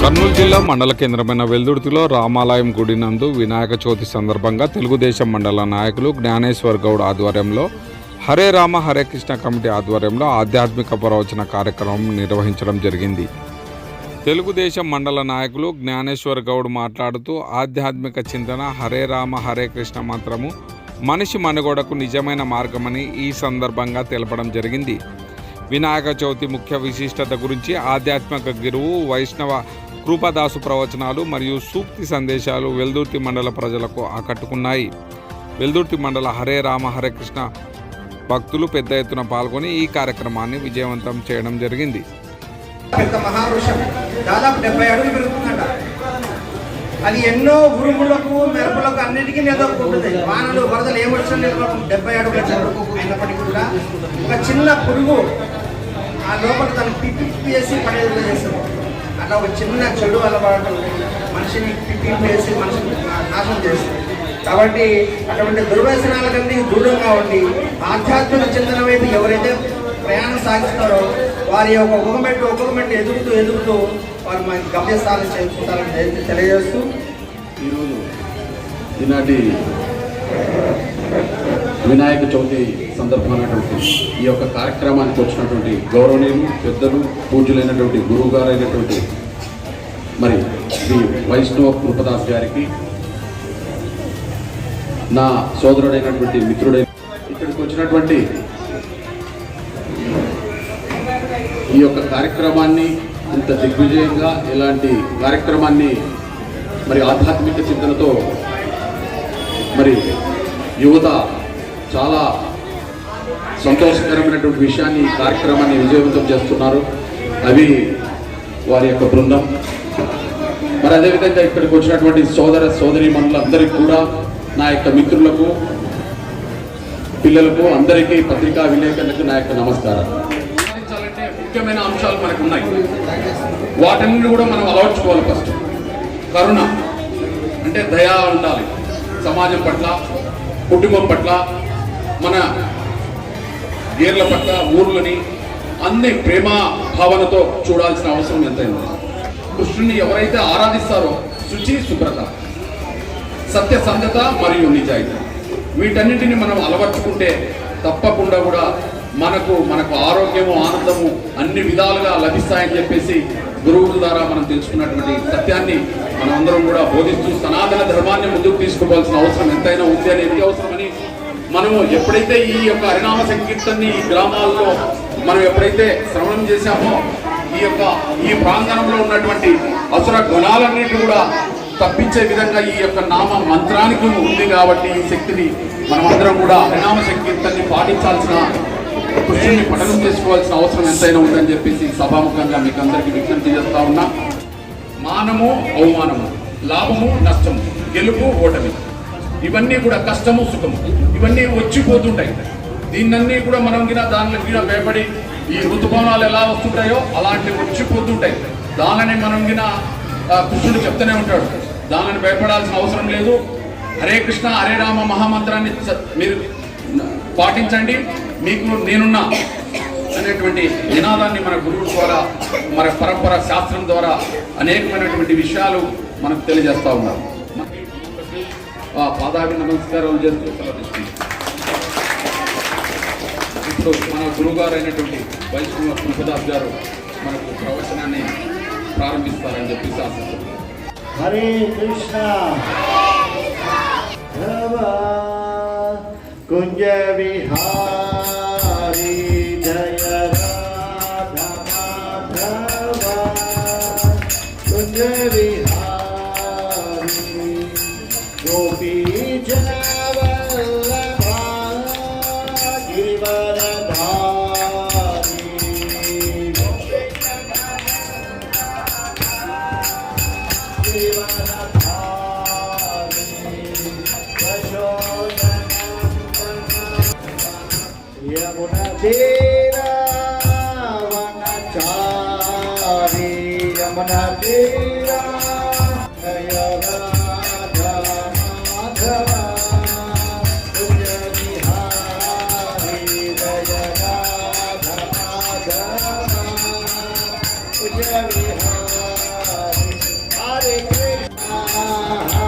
కర్నూలు జిల్లా మండల కేంద్రమైన వెల్దుర్తిలో రామాలయం గుడి నందు వినాయక చవితి సందర్భంగా తెలుగుదేశం మండల నాయకులు జ్ఞానేశ్వర్ గౌడ్ ఆధ్వర్యంలో హరే రామ హరే కృష్ణ కమిటీ ఆధ్వర్యంలో ఆధ్యాత్మిక ప్రవచన కార్యక్రమం నిర్వహించడం జరిగింది. తెలుగుదేశం మండల నాయకులు జ్ఞానేశ్వర్ గౌడ్ మాట్లాడుతూ ఆధ్యాత్మిక చింతన హరే రామ హరే కృష్ణ మంత్రము మనిషి మనుగడకు నిజమైన మార్గమని ఈ సందర్భంగా తెలపడం జరిగింది. వినాయక చవితి ముఖ్య విశిష్టత గురించి ఆధ్యాత్మిక గురువు వైష్ణవ కృపదాసు ప్రవచనాలు మరియు సూక్తి సందేశాలు వెల్దుర్తి మండల ప్రజలకు ఆకట్టుకున్నాయి. వెల్దుర్తి మండల హరే రామ హరే కృష్ణ భక్తులు పెద్ద ఎత్తున పాల్గొని ఈ కార్యక్రమాన్ని విజయవంతం చేయడం జరిగింది. పెద్ద మహావృక్షం దాదాపు 70 అడుగులు పెరుగుతుందంట. అది ఎన్నో ఉరుములకు మెరుపులకు అన్నిటికీ నిలదొక్కుంటుంది. వానలు వరదలు ఏమొచ్చినా నిలదొక్కు 70 అడుగుల చెరువు అయినప్పటికీ కూడా ఒక చిన్న పురుగు ఆ లోపల తను పిప్పి వేసి పడేదిగా చేస్తుంది. అట్లా ఒక చిన్న చెడు అలవాటు మనిషిని పిప్పి వేసి మనిషిని నాశనం చేస్తుంది. కాబట్టి అటువంటి దుర్వ్యసనాల కంటే దూరంగా ఉండి ఆధ్యాత్మిక చింతన వైపు ఎవరైతే ప్రయాణం సాగిస్తారో వారి యొక్క ఒక్కొక్క మెట్టు ఎదుగుతూ వారు మనకి గమ్యస్థానం చేరుకుంటారని తెలియజేస్తూ ఈరోజు ఈనాటి వినాయక చవితి సందర్భమైనటువంటి ఈ యొక్క కార్యక్రమానికి వచ్చినటువంటి గౌరవనీయులు పెద్దలు పూజ్యులైనటువంటి గురువు గారైనటువంటి మరి శ్రీ వైష్ణవ కృపదాస్ గారికి, నా సోదరుడైనటువంటి మిత్రుడైన ఇక్కడికి వచ్చినటువంటి ఈ యొక్క కార్యక్రమాన్ని ఇంత దిగ్విజయంగా ఇలాంటి కార్యక్రమాన్ని మరి ఆధ్యాత్మిక చింతనతో మరి యువత చాలా సంతోషకరమైనటువంటి విషయాన్ని ఈ కార్యక్రమాన్ని విజయవంతం చేస్తున్నారు. అవి వారి యొక్క బృందం. మరి అదేవిధంగా ఇక్కడికి వచ్చినటువంటి సోదర సోదరీమణులందరికీ కూడా, నా యొక్క మిత్రులకు, పిల్లలకు, అందరికీ, పత్రికా విలేకరులకు నా యొక్క నమస్కారం. ముఖ్యమైన అంశాలు మనకు ఉన్నాయి. వాటన్నిటిని కూడా మనం అలవర్చుకోవాలి. ఫస్ట్ కరుణ అంటే దయా ఉండాలి. సమాజం పట్ల, కుటుంబం పట్ల, మన గేర్ల పట్ల, ఊర్లని అన్ని ప్రేమ భావనతో చూడాల్సిన అవసరం ఎంతైనా. కృష్ణుని ఎవరైతే ఆరాధిస్తారో శుచి, శుభ్రత, సత్యసంధత మరియు నిజాయితీ, వీటన్నింటినీ మనం అలవర్చుకుంటే తప్పకుండా కూడా మనకు ఆరోగ్యము, ఆనందము అన్ని విధాలుగా లభిస్తాయని చెప్పేసి గురువుల ద్వారా మనం తెలుసుకున్నటువంటి సత్యాన్ని మనం అందరం కూడా బోధిస్తూ సనాతన ధర్మాన్ని ముందుకు తీసుకుపోవాల్సిన అవసరం ఎంతైనా ఉంది అనేది అవసరమని మనము ఎప్పుడైతే ఈ యొక్క హరినామ సంకీర్తనని ఈ గ్రామాల్లో మనం ఎప్పుడైతే శ్రవణం చేశామో ఈ ప్రాంగణంలో ఉన్నటువంటి అసుర గుణాలన్నింటినీ కూడా తప్పించే విధంగా ఈ యొక్క నామ మంత్రానికి ఉంది. కాబట్టి ఈ శక్తిని మనమందరం కూడా హరినామ సంకీర్తనని పాటించాల్సిన, కృష్ణుని పఠనం చేసుకోవాల్సిన అవసరం ఎంతైనా ఉందని చెప్పేసి సభాముఖంగా మీకు అందరికీ విజ్ఞప్తి చేస్తా ఉన్నా. మానము, అవమానము, లాభము, నష్టము, గెలుపు, ఓటమి, ఇవన్నీ కూడా కష్టము, సుఖము, ఇవన్నీ వచ్చిపోతుంటాయి. దీన్నన్నీ కూడా మనం దానిలో భయపడి ఈ ఋతుపవనాలు ఎలా వస్తుంటాయో అలాంటివి వచ్చిపోతుంటాయి. దానిని మనం కృష్ణుడు చెప్తూనే ఉంటాడు. దానిని భయపడాల్సిన అవసరం లేదు. హరే కృష్ణ హరే రామ మహామంత్రాన్ని మీరు పాటించండి, మీకు నేనున్నా అనేటువంటి నినాదాన్ని మన గురువు ద్వారా, మన పరంపర శాస్త్రం ద్వారా అనేకమైనటువంటి విషయాలు మనకు తెలియజేస్తూ ఉన్నారు. పాదాభి నమస్కారాలు చేస్తూ ఇప్పుడు మన గురువు గారు అయినటువంటి వైష్ణవ కృపదాస్ గారు మనకు ప్రవచనాన్ని ప్రారంభిస్తారని చెప్పేసి ఆశిస్తున్నాను. హరే కృష్ణ కుంజ విహారీ జయ రాధా మాధవ కుంజ విహారీ గోపీ జనవల్లభ గిరివరధారీ యమునా తీరా వనచారి యమునా తీరా జయ రాధా మాధవ కుంజ విహారీ జయ రాధా మాధవ కుంజ విహారీ Hare Krishna,